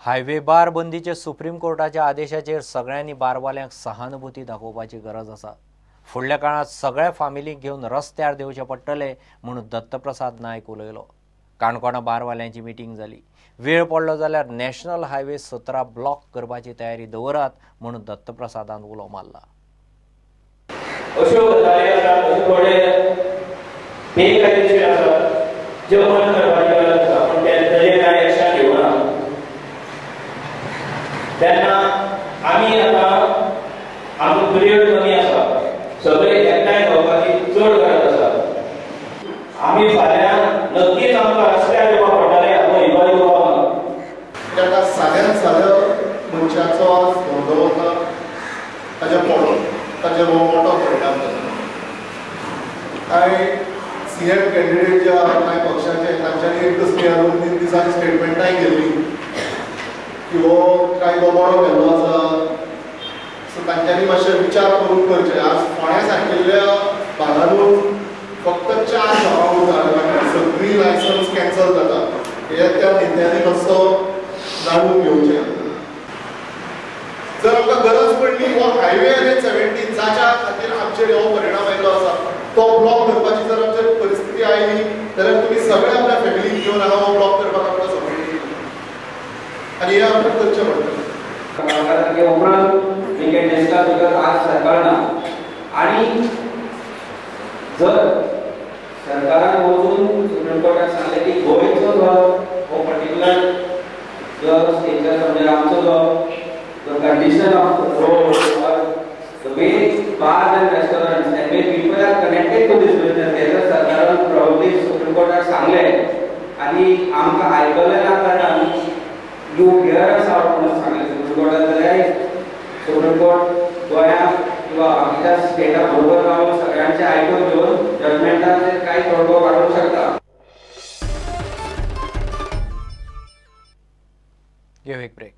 Highway बार बंदीचे supreme कोर्टाच्या आदेशाचेर सगळ्यांनी बारवाल्यांक सहानुभूती दाखोवपाची गरज आसा। फुडल्या काळात सगळ्या फामिलीक घेवन रस्त्यार देवचे पडटले म्हणून दत्तप्रसाद नायक उलयलो। काणकोणा बारवाल्यांची मिटींग जाली। वेळ पडलो जाल्यार नॅशनल हायवे 17 ब्लॉक करपाची तयारी दवरात म्हणून दत्तप्रसादान उलो मारला। अशो गजाली आसात, अशे थोडे बेकायदेशीर आसात जे बंद करपाची गरज आसा, पण तेजे कांय एक्शन घेवना। तेन्ना आमी आतां आमचो पिरियड कमी आसा, सगळे एकठांय जावपाची चड गरज आसा। आमी फाल्यां नक्कीच आमकां रस्त्यार येवपाक पडटलें, आतां हिवाळ येवपाक ताका सगळ्यात सादर मनशाचो धंदो वता ताजे मोठो परिणाम जाता। कांय सीएम कॅन्डिडेट जे आहा कांय पक्षाचे तांच्यांनी एक दस 2-3 दिसांनी स्टेटमेंटाय केल्ली की हो कांय गबोडो केल्लो आसा, सो तांच्यांनी मातशे विचार करून करचे। आज फोंड्या सारकिल्ल्या भागांतूच फक्त 4 सभा उरतात, सगळी लायसन्स कॅन्सल जाता। हे त्या नेत्यांनी मातसो जाणून घेवचें। जर आमकां गरज पडली हो हायवे आनी 17 जाच्या खातीर आमचेर हो परिणाम आयिल्लो आसा, तो ब्लॉक करपाची जर आमचेर परिस्थिती आयली जाल्यार तुमी सगळे आपल्या फॅमिलीक घेवन हांगा हो ब्लॉक करपाक आमकां सपोर्ट दितले आनी हे आमकां करचें पडटलें। उपरांत वी कॅन डिस्कस बिकॉज आज सरकार ना आणि जर सरकारान वचून सुप्रीम कोर्टाक सांगलें की गोंयचो जो हो पर्टिक्युलर जो स्टेचर म्हणजे आमचो जो कंडिशन ऑफ रोड और the way bars and restaurants and way people are connected to this business, हे जर सरकारान probably सुप्रीम कोर्टाक सांगलें आनी आमकां आयकलें ना कारणान यू हियर अस आउट म्हणून सांगलें सुप्रीम कोर्टान, जाल्यार सुप्रीम कोर्ट गोंयांत किंवा बाकीच्या स्टेटा बरोबर रावन सगळ्यांचे आयकून घेवन जजमेंटाचेर कांय तोडगो काडूंक शकता। घेऊ एक ब्रेक।